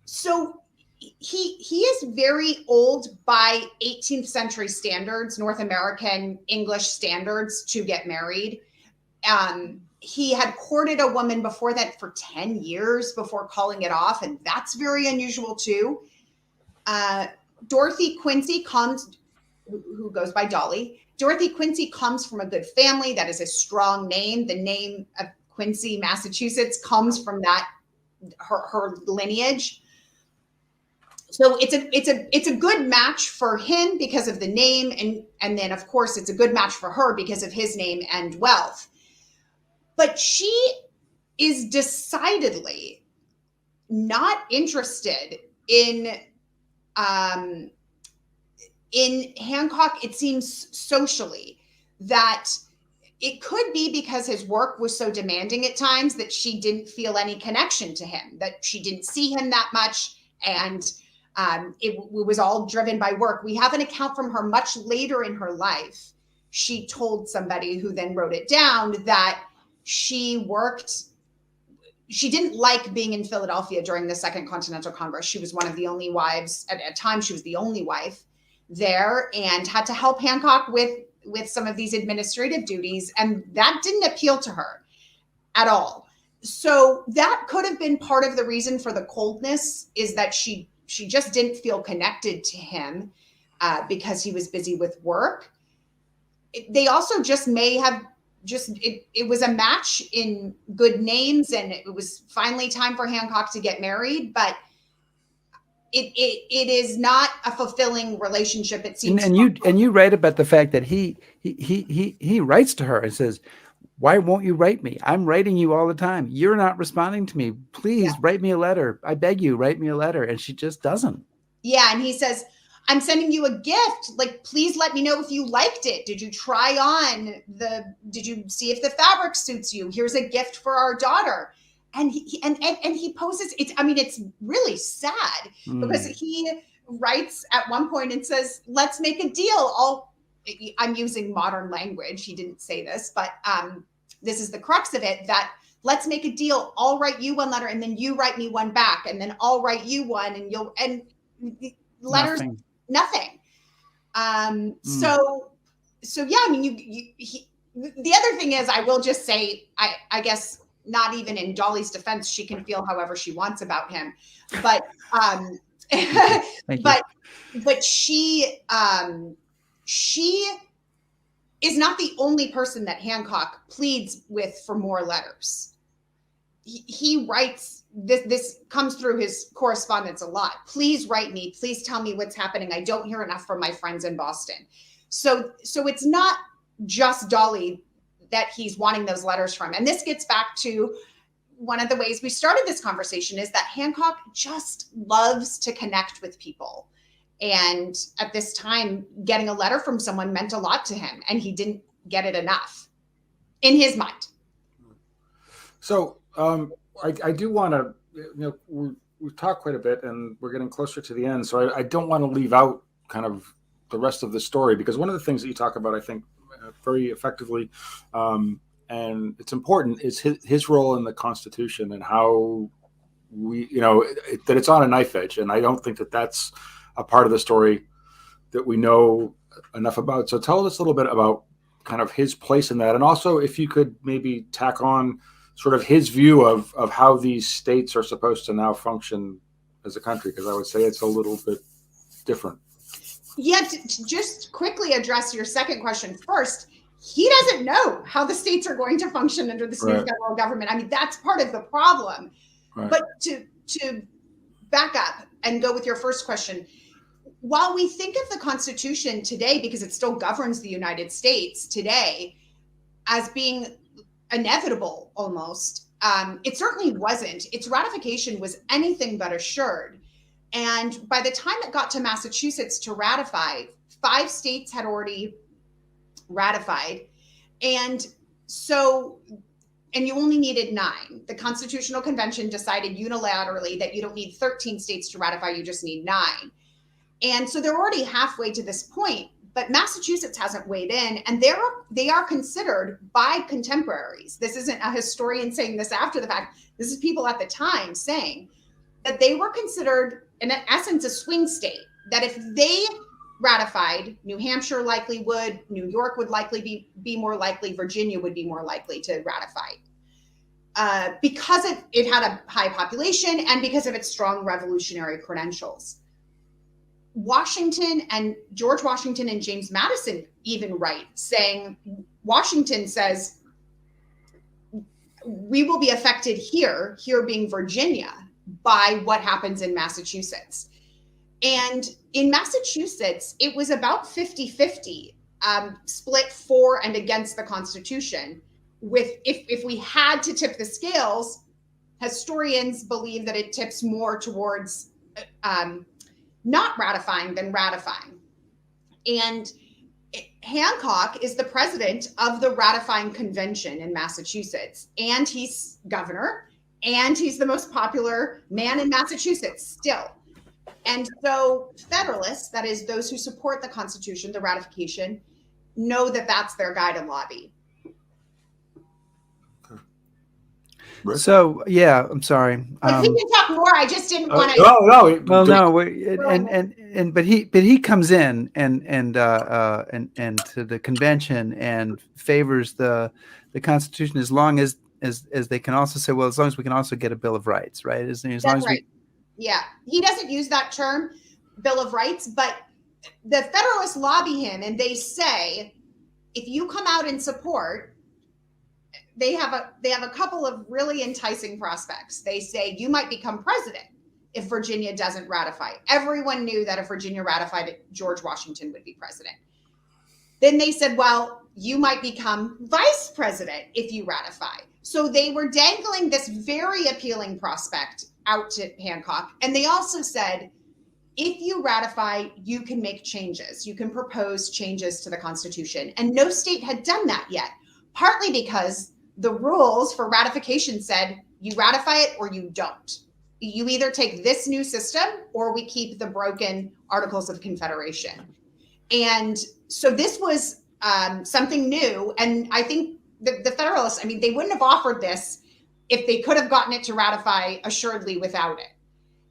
So he is very old by 18th century standards, North American English standards, to get married. He had courted a woman before that for 10 years before calling it off, and that's very unusual too. Dorothy Quincy who goes by Dolly. Dorothy Quincy comes from a good family. That is a strong name. The name of Quincy, Massachusetts, comes from her lineage. So it's a good match for him because of the name, and then of course it's a good match for her because of his name and wealth. But she is decidedly not interested in Hancock. It seems socially that it could be because his work was so demanding at times that she didn't feel any connection to him, that she didn't see him that much, and it was all driven by work. We have an account from her much later in her life. She told somebody who then wrote it down that she didn't like being in Philadelphia during the Second Continental Congress. She was one of the only wives, at a time she was the only wife there, and had to help Hancock with some of these administrative duties. And that didn't appeal to her at all. So that could have been part of the reason for the coldness, is that she just didn't feel connected to him because he was busy with work. They also just may have it was a match in good names, and it was finally time for Hancock to get married, but it is not a fulfilling relationship, it seems. And you write about the fact that he writes to her and says, "Why won't you write me? I'm writing you all the time. You're not responding to me. Please write me a letter. I beg you, write me a letter." And she just doesn't. Yeah, and he says, "I'm sending you a gift. Like, please let me know if you liked it. Did you try on did you see if the fabric suits you? Here's a gift for our daughter." And he poses, it's really sad because he writes at one point and says, "Let's make a deal." I'm using modern language. He didn't say this, but this is the crux of it, that let's make a deal. I'll write you one letter and then you write me one back, and then I'll write you one, and letters, nothing. So yeah, I mean, the other thing is, I will just say, I guess, not even in Dolly's defense, she can feel however she wants about him, but but she is not the only person that Hancock pleads with for more letters. He writes, this comes through his correspondence a lot. Please write me. Please tell me what's happening. I don't hear enough from my friends in Boston. So it's not just Dolly that he's wanting those letters from. And this gets back to one of the ways we started this conversation, is that Hancock just loves to connect with people. And at this time, getting a letter from someone meant a lot to him, and he didn't get it enough in his mind. So I do want to, we've talked quite a bit and we're getting closer to the end. So I don't want to leave out kind of the rest of the story, because one of the things that you talk about, I think, very effectively, and it's important, is his role in the Constitution, and how we, that it's on a knife edge. And I don't think that that's a part of the story that we know enough about. So tell us a little bit about kind of his place in that. And also, if you could maybe tack on sort of his view of how these states are supposed to now function as a country, because I would say it's a little bit different. Yeah, to just quickly address your second question first, he doesn't know how the states are going to function under this new federal government. I mean, that's part of the problem. Right. But to back up and go with your first question, while we think of the Constitution today, because it still governs the United States today, as being inevitable almost, it certainly wasn't. Its ratification was anything but assured. And by the time it got to Massachusetts to ratify, 5 states had already ratified. And you only needed 9. The Constitutional Convention decided unilaterally that you don't need 13 states to ratify, you just need 9. And so they're already halfway to this point, but Massachusetts hasn't weighed in, and they are considered by contemporaries. This isn't a historian saying this after the fact. This is people at the time saying that they were considered, in essence, a swing state, that if they ratified, New Hampshire likely would, New York would likely be more likely, Virginia would be more likely to ratify, because it had a high population and because of its strong revolutionary credentials. George Washington and James Madison even write, saying, Washington says, we will be affected here being Virginia, by what happens in Massachusetts. And in Massachusetts, it was about 50-50, split for and against the Constitution. With if we had to tip the scales, historians believe that it tips more towards not ratifying than ratifying. And Hancock is the president of the ratifying convention in Massachusetts, and he's governor, and he's the most popular man in Massachusetts still. And so Federalists, that is those who support the Constitution, the ratification, know that that's their guide and lobby. So, yeah, I'm sorry. If we can talk more, I just didn't want to. But he comes in and to the convention and favors the Constitution, as long as they can also say, well, as long as we can also get a Bill of Rights, right? As long as right. Yeah, he doesn't use that term, Bill of Rights, but the Federalists lobby him, and they say, if you come out in support, they have a couple of really enticing prospects. They say you might become president if Virginia doesn't ratify. Everyone knew that if Virginia ratified it, George Washington would be president. Then they said, well, you might become vice president if you ratify. So they were dangling this very appealing prospect out to Hancock. And they also said, if you ratify, you can make changes. You can propose changes to the Constitution. And no state had done that yet, partly because the rules for ratification said you ratify it or you don't. You either take this new system or we keep the broken Articles of Confederation. And so this was something new. And I think the Federalists, I mean, they wouldn't have offered this if they could have gotten it to ratify assuredly without it.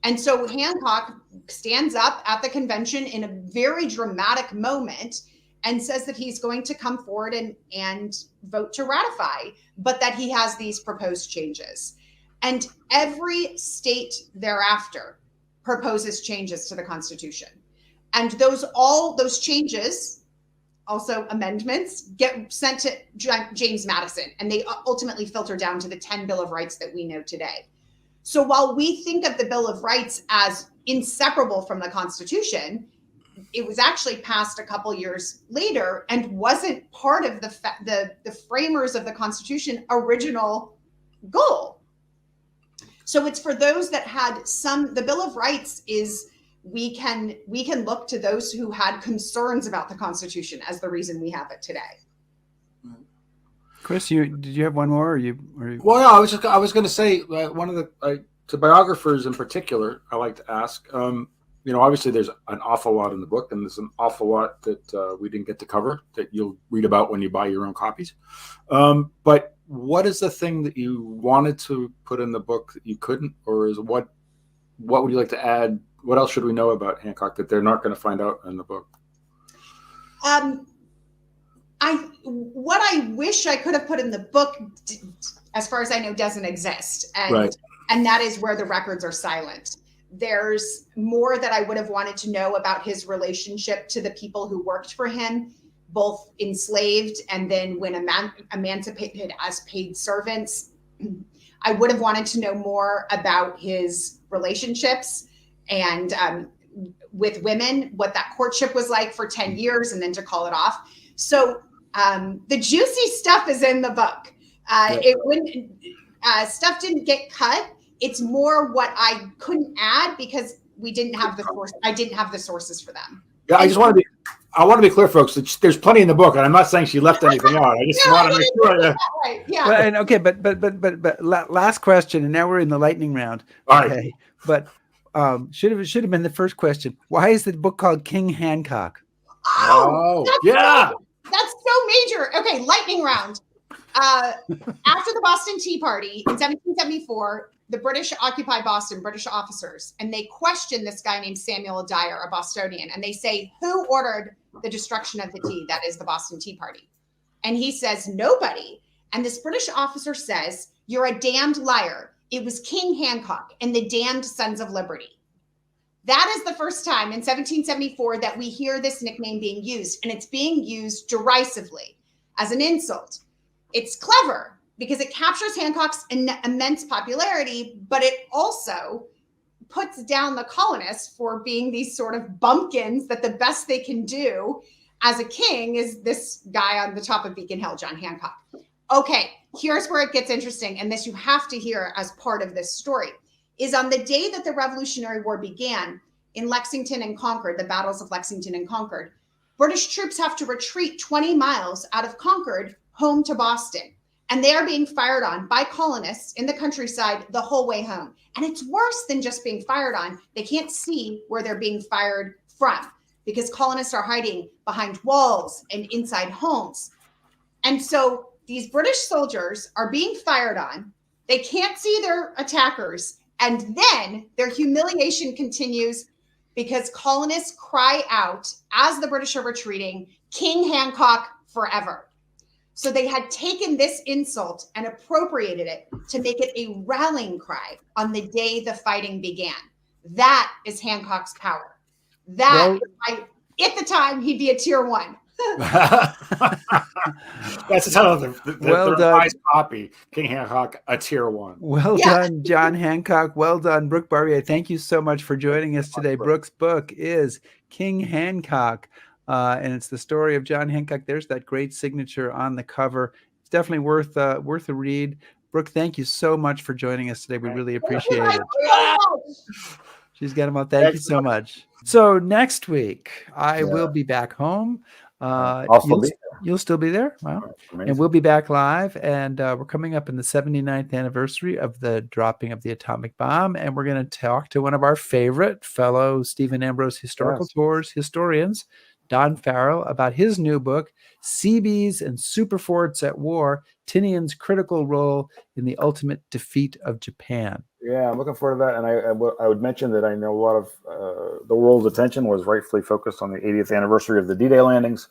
And so Hancock stands up at the convention in a very dramatic moment and says that he's going to come forward and vote to ratify, but that he has these proposed changes. And every state thereafter proposes changes to the Constitution. And all those changes, also amendments, get sent to James Madison, and they ultimately filter down to the 10 Bill of Rights that we know today. So while we think of the Bill of Rights as inseparable from the Constitution, it was actually passed a couple years later and wasn't part of the framers of the Constitution original goal. So it's for those that had the Bill of Rights is, we can look to those who had concerns about the Constitution as the reason we have it today. Chris, did you have one more? Well, no, I was going to say one of the to biographers in particular, I like to ask. Obviously, there's an awful lot in the book, and there's an awful lot that we didn't get to cover that you'll read about when you buy your own copies. But what is the thing that you wanted to put in the book that you couldn't, or is what would you like to add? What else should we know about Hancock that they're not going to find out in the book? What I wish I could have put in the book, as far as I know, doesn't exist. And that is where the records are silent. There's more that I would have wanted to know about his relationship to the people who worked for him, both enslaved and then when emancipated as paid servants. I would have wanted to know more about his relationships and with women, what that courtship was like for 10 years and then to call it off. So the juicy stuff is in the book. Stuff didn't get cut. It's more what I couldn't add because we didn't have the source. I didn't have the sources for them. Yeah, I want to be clear, folks. There's plenty in the book, and I'm not saying she left anything out. I just want to make sure that. Right. Yeah. Well, and okay, but last question, and now we're in the lightning round. All okay, right. But should have been the first question. Why is the book called King Hancock? Yeah. That's so major. Okay, lightning round. After the Boston Tea Party in 1774, the British occupy Boston, British officers, and they question this guy named Samuel Dyer, a Bostonian, and they say, who ordered the destruction of the tea? That is the Boston Tea Party. And he says, nobody. And this British officer says, you're a damned liar. It was King Hancock and the damned Sons of Liberty. That is the first time in 1774 that we hear this nickname being used, and it's being used derisively as an insult. It's clever because it captures Hancock's immense popularity, but it also puts down the colonists for being these sort of bumpkins that the best they can do as a king is this guy on the top of Beacon Hill, John Hancock. Okay, here's where it gets interesting, and this you have to hear as part of this story, is on the day that the Revolutionary War began in Lexington and Concord, the battles of Lexington and Concord, British troops have to retreat 20 miles out of Concord home to Boston. And they are being fired on by colonists in the countryside the whole way home. And it's worse than just being fired on. They can't see where they're being fired from because colonists are hiding behind walls and inside homes. And so these British soldiers are being fired on. They can't see their attackers. And then their humiliation continues because colonists cry out as the British are retreating, King Hancock forever. So they had taken this insult and appropriated it to make it a rallying cry on the day the fighting began. That is Hancock's power. At the time, he'd be a tier 1. That's the title of the revised copy. King Hancock, a tier 1. Well done, John Hancock. Well done, Brooke Barbier. Thank you so much for joining us today. Brooke's book is King Hancock. And it's the story of John Hancock. There's that great signature on the cover. It's definitely worth a read. Brooke, thank you so much for joining us today. We really appreciate it. She's got them all. Thank you so much. So next week, I will be back home. You'll still be there? Wow. And we'll be back live. And we're coming up in the 79th anniversary of the dropping of the atomic bomb. And we're going to talk to one of our favorite fellow Stephen Ambrose Historical Tours historians, Don Farrell, about his new book, Seabees and Superforts at War, Tinian's Critical Role in the Ultimate Defeat of Japan. Yeah, I'm looking forward to that. And I would mention that I know a lot of the world's attention was rightfully focused on the 80th anniversary of the D-Day landings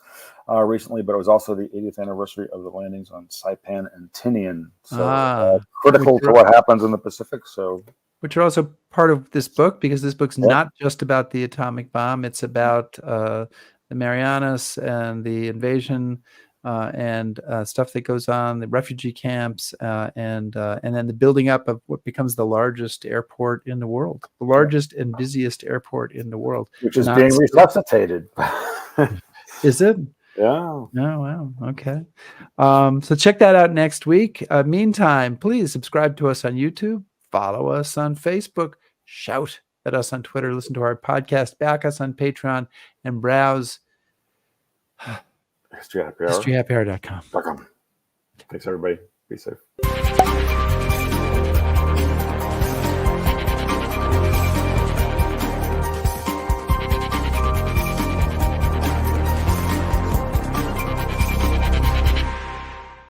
recently, but it was also the 80th anniversary of the landings on Saipan and Tinian. So critical to what happens in the Pacific. So, which are also part of this book, because this book's not just about the atomic bomb. It's about the Marianas and the invasion and stuff that goes on, the refugee camps, and then the building up of what becomes the largest airport in the world, the largest and busiest airport in the world. Which is being resuscitated. Is it? Yeah. Oh, wow. Okay. So check that out next week. Meantime, please subscribe to us on YouTube, follow us on Facebook, shout at us on Twitter, listen to our podcast, back us on Patreon, and browse historyhappyhour.com. Thanks, everybody. Be safe.